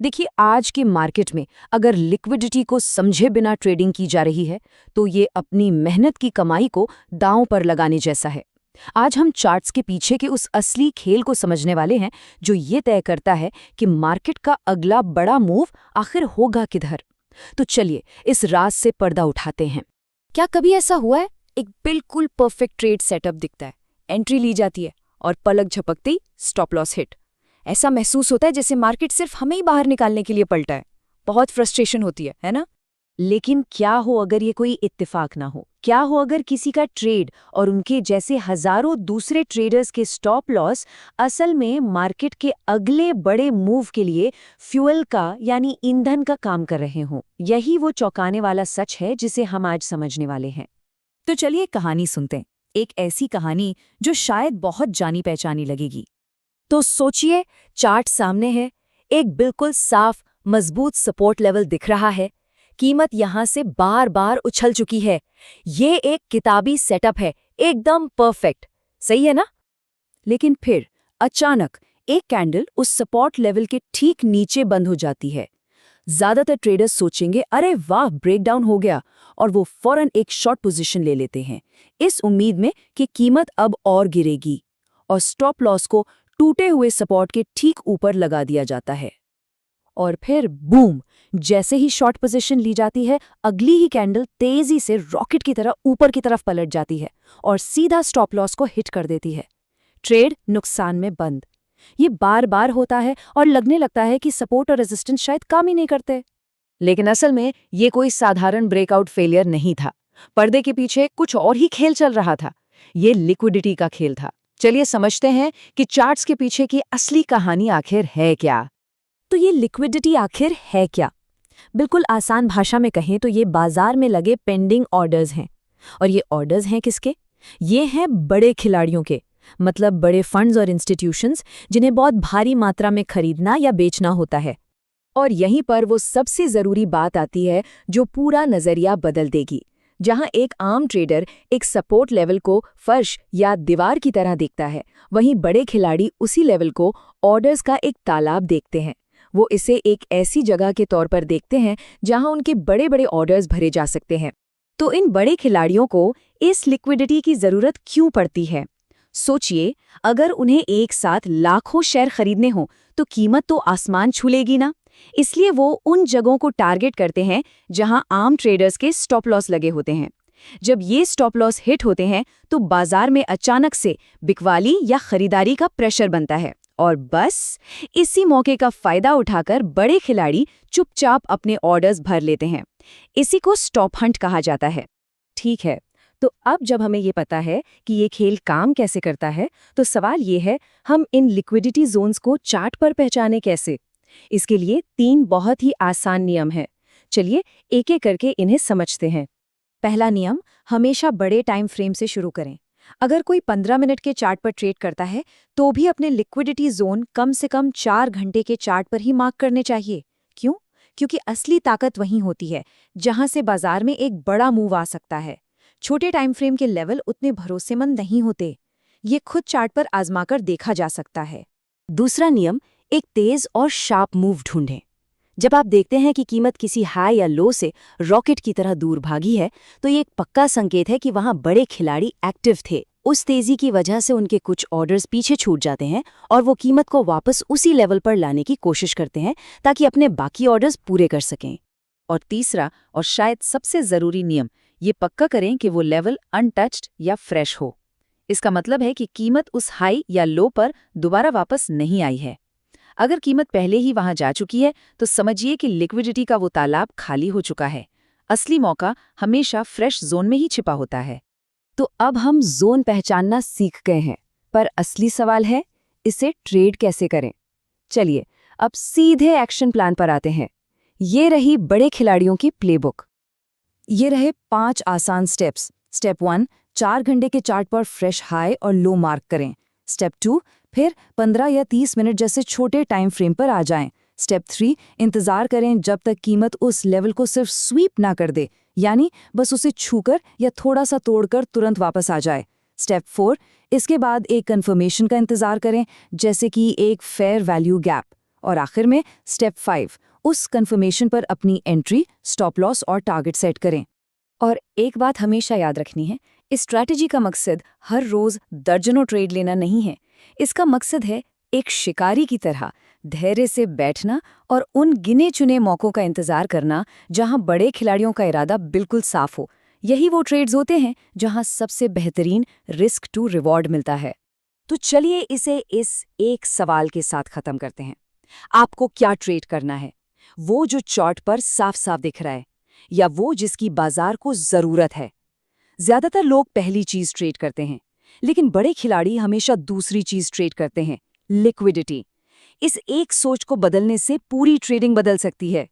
देखिए, आज के मार्केट में अगर लिक्विडिटी को समझे बिना ट्रेडिंग की जा रही है तो ये अपनी मेहनत की कमाई को दांव पर लगाने जैसा है। आज हम चार्ट्स के पीछे के उस असली खेल को समझने वाले हैं जो ये तय करता है कि मार्केट का अगला बड़ा मूव आखिर होगा किधर। तो चलिए इस राज से पर्दा उठाते हैं। क्या कभी ऐसा हुआ है, एक बिल्कुल परफेक्ट ट्रेड सेटअप दिखता है, एंट्री ली जाती है और पलक झपकते ही स्टॉप लॉस हिट। ऐसा महसूस होता है जैसे मार्केट सिर्फ हमें ही बाहर निकालने के लिए पलटा है। बहुत फ्रस्ट्रेशन होती है ना? लेकिन क्या हो अगर ये कोई इत्तेफाक ना हो? क्या हो अगर किसी का ट्रेड और उनके जैसे हजारों दूसरे ट्रेडर्स के स्टॉप लॉस असल में मार्केट के अगले बड़े मूव के लिए फ्यूल का यानी ईंधन का काम कर रहे हों? यही वो चौंकाने वाला सच है जिसे हम आज समझने वाले हैं। तो चलिए कहानी सुनते हैं, एक ऐसी कहानी जो शायद बहुत जानी पहचानी लगेगी। तो सोचिए, चार्ट सामने है, एक बिल्कुल साफ मजबूत सपोर्ट लेवल दिख रहा है, कीमत यहां से बार बार उछल चुकी है। ये एक किताबी सेटअप है, एकदम परफेक्ट, सही है ना? लेकिन फिर अचानक एक कैंडल उस सपोर्ट लेवल के ठीक नीचे बंद हो जाती है। ज्यादातर ट्रेडर्स सोचेंगे अरे वाह, ब्रेकडाउन हो गया, और वो फौरन एक शॉर्ट पोजीशन ले लेते हैं इस उम्मीद में कि कीमत अब और गिरेगी, और स्टॉप लॉस को टूटे हुए सपोर्ट के ठीक ऊपर लगा दिया जाता है। और फिर बूम, जैसे ही शॉर्ट पोजीशन ली जाती है, अगली ही कैंडल तेजी से रॉकेट की तरह ऊपर की तरफ पलट जाती है और सीधा स्टॉप लॉस को हिट कर देती है। ट्रेड नुकसान में बंद। ये बार बार होता है और लगने लगता है कि सपोर्ट और रेजिस्टेंस शायद काम ही नहीं करते। लेकिन असल में ये कोई साधारण ब्रेकआउट फेलियर नहीं था। पर्दे के पीछे कुछ और ही खेल चल रहा था। ये लिक्विडिटी का खेल था। चलिए समझते हैं कि चार्ट्स के पीछे की असली कहानी आखिर है क्या। तो ये लिक्विडिटी आखिर है क्या? बिल्कुल आसान भाषा में कहें तो ये बाजार में लगे पेंडिंग ऑर्डर्स हैं। और ये ऑर्डर्स हैं किसके? ये हैं बड़े खिलाड़ियों के, मतलब बड़े फंड्स और इंस्टीट्यूशंस जिन्हें बहुत भारी मात्रा में खरीदना या बेचना होता है। और यहीं पर वो सबसे ज़रूरी बात आती है जो पूरा नज़रिया बदल देगी। जहां एक आम ट्रेडर एक सपोर्ट लेवल को फर्श या दीवार की तरह देखता है, वहीं बड़े खिलाड़ी उसी लेवल को ऑर्डर्स का एक तालाब देखते हैं। वो इसे एक ऐसी जगह के तौर पर देखते हैं जहां उनके बड़े बड़े ऑर्डर्स भरे जा सकते हैं। तो इन बड़े खिलाड़ियों को इस लिक्विडिटी की ज़रूरत क्यों पड़ती है? सोचिए, अगर उन्हें एक साथ लाखों शेयर खरीदने हों तो कीमत तो आसमान छू लेगी ना। इसलिए वो उन जगहों को टारगेट करते हैं जहां आम ट्रेडर्स के स्टॉप लॉस लगे होते हैं। जब ये स्टॉप लॉस हिट होते हैं तो बाजार में अचानक से बिकवाली या खरीदारी का प्रेशर बनता है, और बस इसी मौके का फायदा उठाकर बड़े खिलाड़ी चुपचाप अपने ऑर्डर्स भर लेते हैं। इसी को स्टॉप हंट कहा जाता है। ठीक है, तो अब जब हमें ये पता है कि ये खेल काम कैसे करता है, तो सवाल ये है, हम इन लिक्विडिटी जोन्स को चार्ट पर पहचाने कैसे? इसके लिए 3 बहुत ही आसान नियम हैं। चलिए एक एक करके इन्हें समझते हैं। पहला नियम, हमेशा बड़े टाइम फ्रेम से शुरू करें। अगर कोई 15 मिनट के चार्ट पर ट्रेड करता है तो भी अपने लिक्विडिटी जोन कम से कम 4 घंटे के चार्ट पर ही मार्क करने चाहिए। क्यों? क्योंकि असली ताकत वहीं होती है जहां से बाजार में एक बड़ा मूव आ सकता है। छोटे टाइम फ्रेम के लेवल उतने भरोसेमंद नहीं होते। ये खुद चार्ट पर आजमाकर देखा जा सकता है। दूसरा नियम, एक तेज और शार्प मूव ढूंढें। जब आप देखते हैं कि कीमत किसी हाई या लो से रॉकेट की तरह दूर भागी है, तो ये एक पक्का संकेत है कि वहां बड़े खिलाड़ी एक्टिव थे। उस तेजी की वजह से उनके कुछ ऑर्डर्स पीछे छूट जाते हैं और वो कीमत को वापस उसी लेवल पर लाने की कोशिश करते हैं ताकि अपने बाकी ऑर्डर्स पूरे कर सकें। और तीसरा और शायद सबसे जरूरी नियम, ये पक्का करें कि वो लेवल अनटच्ड या फ्रेश हो। इसका मतलब है कि कीमत उस हाई या लो पर दोबारा वापस नहीं आई है। अगर कीमत पहले ही वहां जा चुकी है तो समझिए कि लिक्विडिटी का वो तालाब खाली हो चुका है। असली मौका हमेशा फ्रेश जोन में ही छिपा होता है। तो अब हम जोन पहचानना सीख गए हैं, पर असली सवाल है, इसे ट्रेड कैसे करें? चलिए अब सीधे एक्शन प्लान पर आते हैं। ये रही बड़े खिलाड़ियों की प्लेबुक। ये रहे 5 आसान स्टेप्स। स्टेप 1, 4 घंटे के चार्ट पर फ्रेश हाई और लो मार्क करें। स्टेप 2, फिर 15 या 30 मिनट जैसे छोटे टाइम फ्रेम पर आ जाएं। स्टेप 3, इंतजार करें जब तक कीमत उस लेवल को सिर्फ स्वीप ना कर दे, यानी बस उसे छूकर या थोड़ा सा तोड़कर तुरंत वापस आ जाए। स्टेप 4, इसके बाद एक कंफर्मेशन का इंतजार करें, जैसे कि एक फेयर वैल्यू गैप। और आखिर में स्टेप 5, उस कंफर्मेशन पर अपनी एंट्री, स्टॉप लॉस और टारगेट सेट करें। और एक बात हमेशा याद रखनी है, इस स्ट्रैटेजी का मकसद हर रोज दर्जनों ट्रेड लेना नहीं है। इसका मकसद है एक शिकारी की तरह धैर्य से बैठना और उन गिने चुने मौकों का इंतजार करना जहां बड़े खिलाड़ियों का इरादा बिल्कुल साफ हो। यही वो ट्रेड्स होते हैं जहां सबसे बेहतरीन रिस्क टू रिवॉर्ड मिलता है। तो चलिए इसे इस एक सवाल के साथ खत्म करते हैं। आपको क्या ट्रेड करना है? वो जो चार्ट पर साफ साफ दिख रहा है, या वो जिसकी बाजार को जरूरत है? ज्यादातर लोग पहली चीज ट्रेड करते हैं, लेकिन बड़े खिलाड़ी हमेशा दूसरी चीज ट्रेड करते हैं, लिक्विडिटी। इस एक सोच को बदलने से पूरी ट्रेडिंग बदल सकती है।